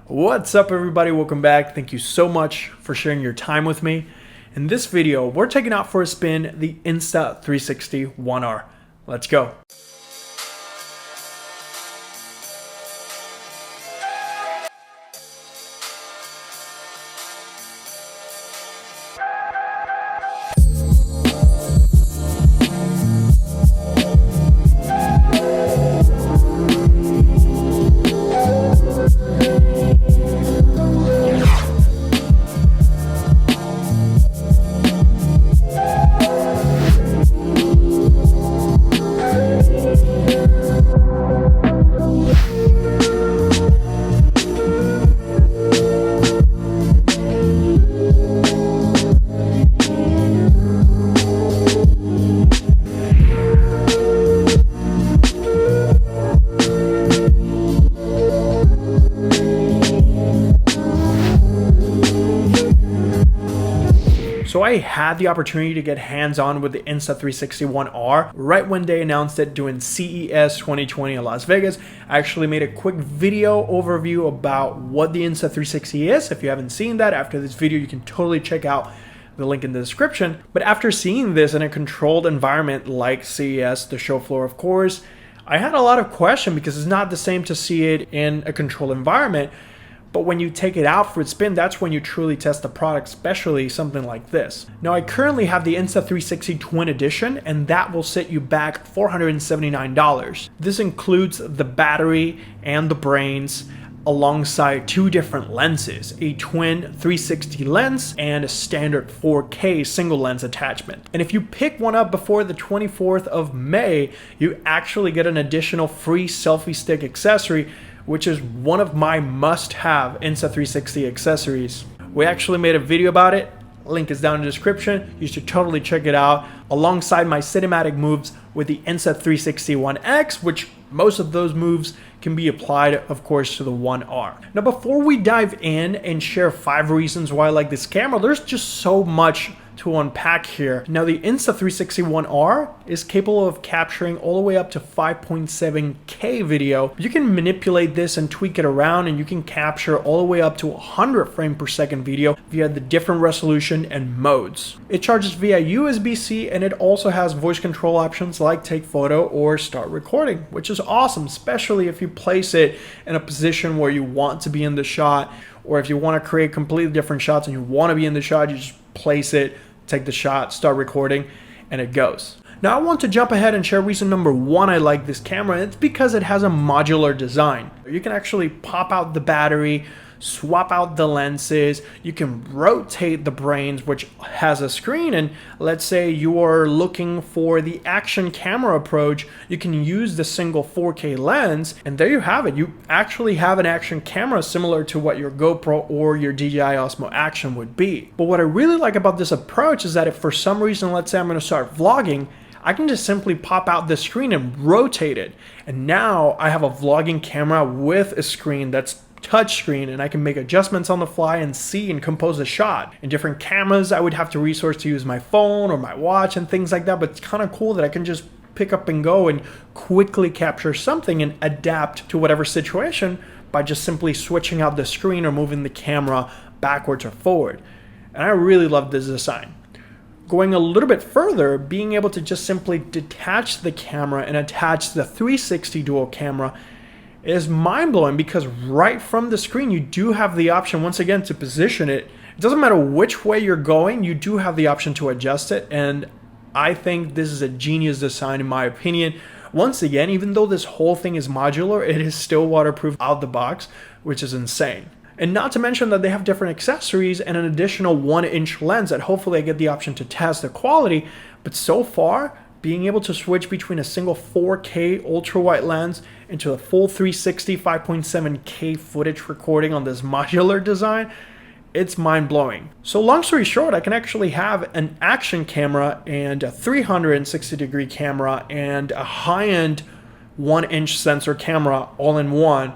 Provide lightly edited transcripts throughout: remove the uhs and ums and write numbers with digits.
What's up everybody, welcome back. Thank you so much for sharing your time with me. In this video, we're taking out for a spin the Insta360 One R. Let's go. So I had the opportunity to get hands-on with the Insta360 One R right when they announced it during CES 2020 in Las Vegas. I actually made a quick video overview about what the Insta360 is. If you haven't seen that, after this video, you can totally check out the link in the description. But after seeing this in a controlled environment like CES, the show floor of course, I had a lot of questions because it's not the same to see it in a controlled environment. But when you take it out for a spin, that's when you truly test the product, especially something like this. Now, I currently have the Insta360 Twin Edition, and that will set you back $479. This includes the battery and the brains, alongside two different lenses, a twin 360 lens and a standard 4K single lens attachment. And if you pick one up before the 24th of May, you actually get an additional free selfie stick accessory, which is one of my must-have Insta360 accessories. We actually made a video about it. Link is down in the description. You should totally check it out alongside my cinematic moves with the Insta360 One X, which most of those moves can be applied, of course, to the One R. Now, before we dive in and share 5 reasons why I like this camera, there's just so much to unpack here. Now, the Insta360 One R is capable of capturing all the way up to 5.7K video. You can manipulate this and tweak it around, and you can capture all the way up to 100 frames per second video via the different resolution and modes. It charges via USB-C, and it also has voice control options like take photo or start recording, which is awesome, especially if you place it in a position where you want to be in the shot, or if you want to create completely different shots and you want to be in the shot, you just place it, take the shot, start recording, and it goes. Now I want to jump ahead and share reason number 1 I like this camera, and it's because it has a modular design. You can actually pop out the battery, swap out the lenses, you can rotate the brains, which has a screen, and let's say you are looking for the action camera approach, you can use the single 4K lens, and there you have it. You actually have an action camera similar to what your GoPro or your DJI Osmo Action would be. But what I really like about this approach is that if for some reason, let's say I'm going to start vlogging, I can just simply pop out the screen and rotate it, and now I have a vlogging camera with a screen that's touchscreen, and I can make adjustments on the fly and see and compose a shot. In different cameras, I would have to resource to use my phone or my watch and things like that, but it's kind of cool that I can just pick up and go and quickly capture something and adapt to whatever situation by just simply switching out the screen or moving the camera backwards or forward. And I really love this design. Going a little bit further, being able to just simply detach the camera and attach the 360 dual camera is mind-blowing, because right from the screen you do have the option once again to position it. It doesn't matter which way you're going, you do have the option to adjust it, and I think this is a genius design in my opinion. Once again, even though this whole thing is modular, it is still waterproof out the box, which is insane. And not to mention that they have different accessories and an additional 1-inch lens that hopefully I get the option to test the quality. But so far, being able to switch between a single 4K ultra-wide lens into a full 360 5.7K footage recording on this modular design, it's mind-blowing. So long story short, I can actually have an action camera and a 360-degree camera and a high-end 1-inch sensor camera all in one.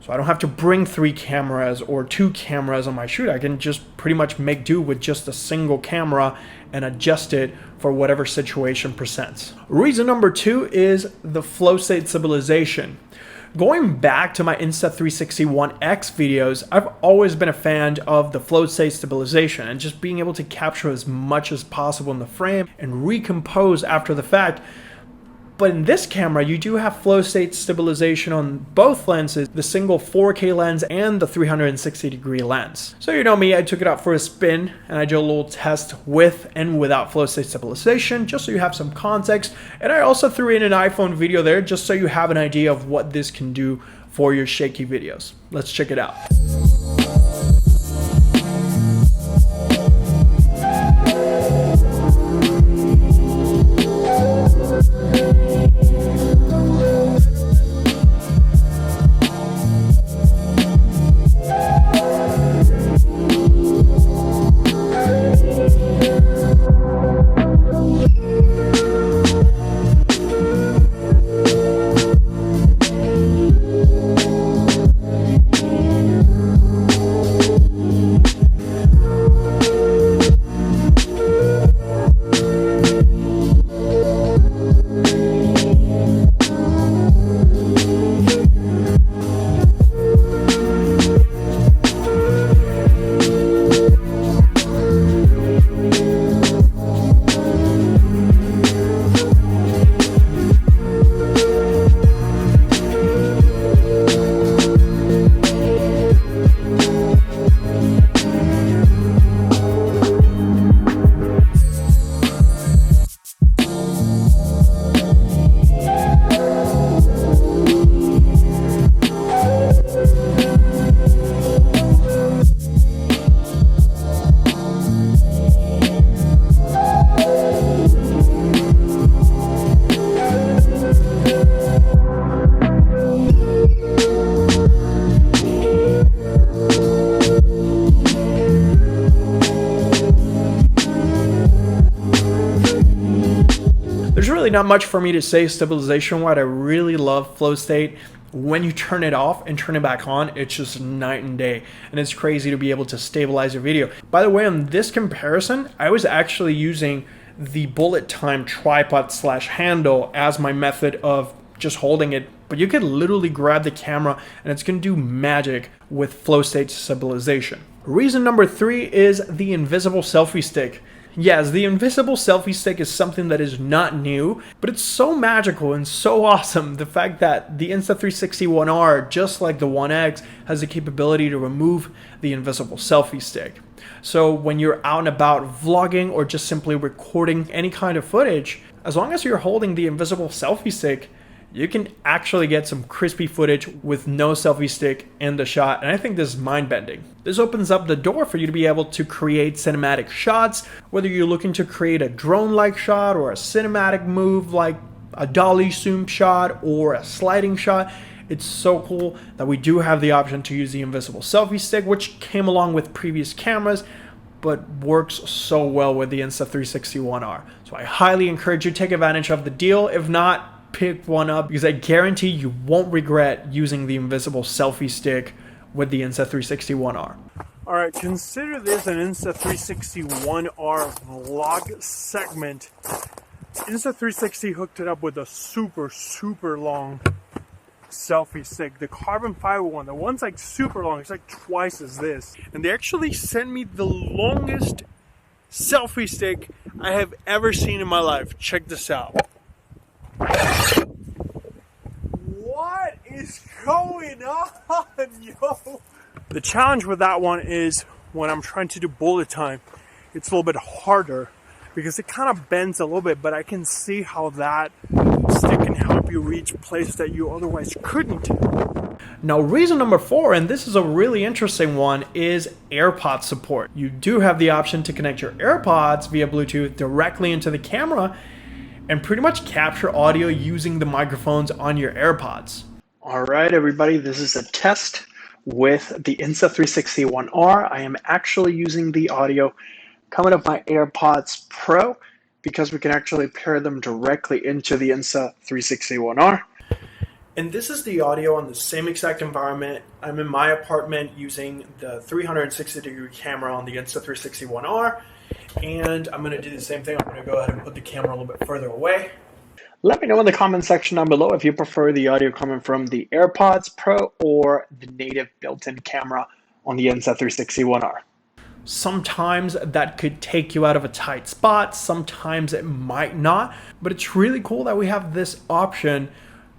So I don't have to bring 3 cameras or 2 cameras on my shoot. I can just pretty much make do with just a single camera and adjust it for whatever situation presents. Reason number 2 is the flow state stabilization. Going back to my Insta360 One X videos, I've always been a fan of the float state stabilization and just being able to capture as much as possible in the frame and recompose after the fact. But in this camera, you do have flow state stabilization on both lenses, the single 4K lens and the 360-degree lens. So you know me, I took it out for a spin and I did a little test with and without flow state stabilization, just so you have some context. And I also threw in an iPhone video there, just so you have an idea of what this can do for your shaky videos. Let's check it out. There's really not much for me to say stabilization-wise. I really love flow state. When you turn it off and turn it back on, it's just night and day. And it's crazy to be able to stabilize your video. By the way, on this comparison, I was actually using the bullet time tripod / handle as my method of just holding it. But you could literally grab the camera and it's going to do magic with flow state stabilization. Reason number 3 is the invisible selfie stick. Yes, the invisible selfie stick is something that is not new, but it's so magical and so awesome. The fact that the Insta360 One R, just like the One X, has the capability to remove the invisible selfie stick. So when you're out and about vlogging or just simply recording any kind of footage, as long as you're holding the invisible selfie stick, you can actually get some crispy footage with no selfie stick in the shot, and I think this is mind-bending. This opens up the door for you to be able to create cinematic shots, whether you're looking to create a drone-like shot or a cinematic move like a dolly zoom shot or a sliding shot. It's so cool that we do have the option to use the invisible selfie stick, which came along with previous cameras, but works so well with the Insta360 One R. So I highly encourage you to take advantage of the deal. If not, pick one up, because I guarantee you won't regret using the invisible selfie stick with the Insta360 One R. Alright, consider this an Insta360 One R vlog segment. Insta360 hooked it up with a super long selfie stick, the carbon fiber one. The one's like super long, it's like twice as this. And they actually sent me the longest selfie stick I have ever seen in my life. Check this out. What is going on, yo? The challenge with that one is when I'm trying to do bullet time, it's a little bit harder because it kind of bends a little bit, but I can see how that stick can help you reach places that you otherwise couldn't. Now, reason number 4, and this is a really interesting one, is AirPod support. You do have the option to connect your AirPods via Bluetooth directly into the camera and pretty much capture audio using the microphones on your AirPods. All right, everybody, this is a test with the Insta360 One R. I am actually using the audio coming up my AirPods Pro because we can actually pair them directly into the Insta360 One R. And this is the audio on the same exact environment. I'm in my apartment using the 360-degree camera on the Insta360 One R. And I'm going to do the same thing. I'm going to go ahead and put the camera a little bit further away. Let me know in the comment section down below if you prefer the audio coming from the AirPods Pro or the native built-in camera on the Insta360 One R. Sometimes that could take you out of a tight spot, sometimes it might not, but it's really cool that we have this option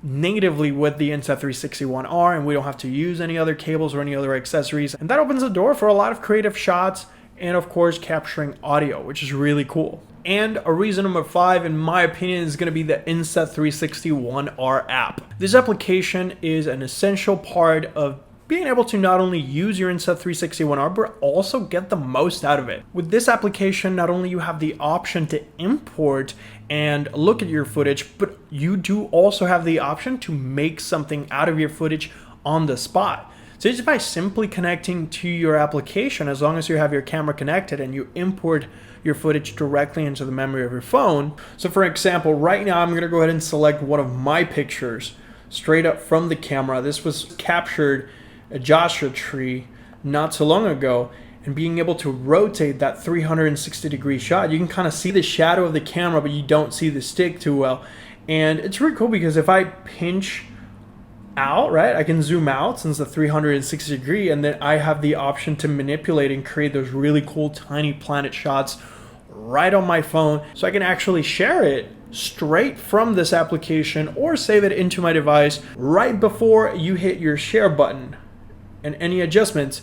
natively with the Insta360 One R, and we don't have to use any other cables or any other accessories. And that opens the door for a lot of creative shots and of course capturing audio, which is really cool. And a reason number 5, in my opinion, is going to be the Insta360 One R app. This application is an essential part of being able to not only use your Insta360 One R, but also get the most out of it. With this application, not only you have the option to import and look at your footage, but you do also have the option to make something out of your footage on the spot. So just by simply connecting to your application, as long as you have your camera connected and you import your footage directly into the memory of your phone. So for example, right now I'm going to go ahead and select one of my pictures straight up from the camera. This was captured a Joshua tree not so long ago, and being able to rotate that 360-degree shot, you can kind of see the shadow of the camera, but you don't see the stick too well. And it's really cool because if I pinch out, right, I can zoom out since the 360 degree, and then I have the option to manipulate and create those really cool tiny planet shots right on my phone. So I can actually share it straight from this application or save it into my device right before you hit your share button. And any adjustments,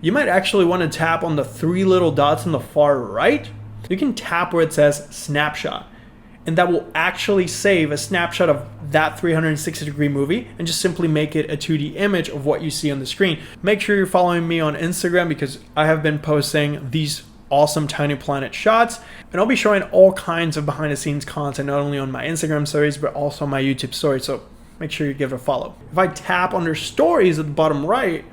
you might actually want to tap on the 3 little dots on the far right. You can tap where it says snapshot, and that will actually save a snapshot of that 360-degree movie and just simply make it a 2D image of what you see on the screen. Make sure you're following me on Instagram because I have been posting these awesome tiny planet shots, and I'll be showing all kinds of behind the scenes content, not only on my Instagram stories, but also on my YouTube stories. So make sure you give it a follow. If I tap under stories at the bottom right,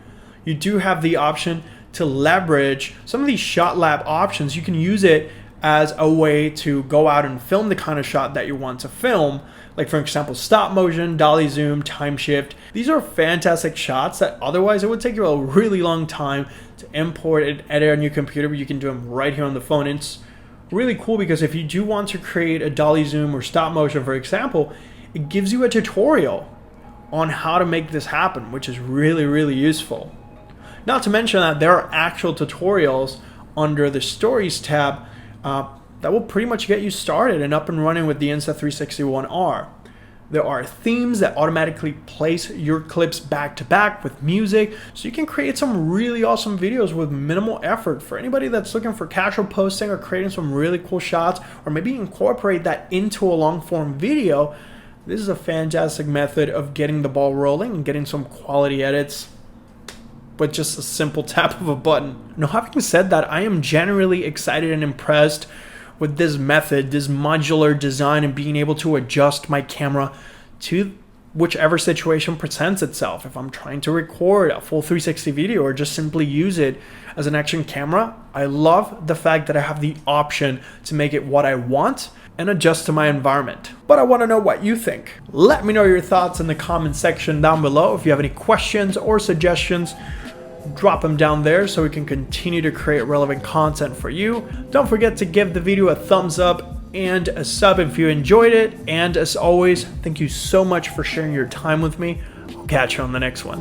you do have the option to leverage some of these shot lab options. You can use it as a way to go out and film the kind of shot that you want to film. Like for example, stop motion, dolly zoom, time shift. These are fantastic shots that otherwise it would take you a really long time to import and edit on your computer, but you can do them right here on the phone. And it's really cool because if you do want to create a dolly zoom or stop motion, for example, it gives you a tutorial on how to make this happen, which is really, really useful. Not to mention that there are actual tutorials under the Stories tab that will pretty much get you started and up and running with the Insta360 One R. There are themes that automatically place your clips back to back with music, so you can create some really awesome videos with minimal effort. For anybody that's looking for casual posting or creating some really cool shots, or maybe incorporate that into a long form video, this is a fantastic method of getting the ball rolling and getting some quality edits with just a simple tap of a button. Now, having said that, I am generally excited and impressed with this method, this modular design, and being able to adjust my camera to whichever situation presents itself. If I'm trying to record a full 360 video or just simply use it as an action camera, I love the fact that I have the option to make it what I want and adjust to my environment. But I want to know what you think. Let me know your thoughts in the comment section down below. If you have any questions or suggestions, drop them down there so we can continue to create relevant content for you. Don't forget to give the video a thumbs up and a sub if you enjoyed it. And as always, thank you so much for sharing your time with me. I'll catch you on the next one.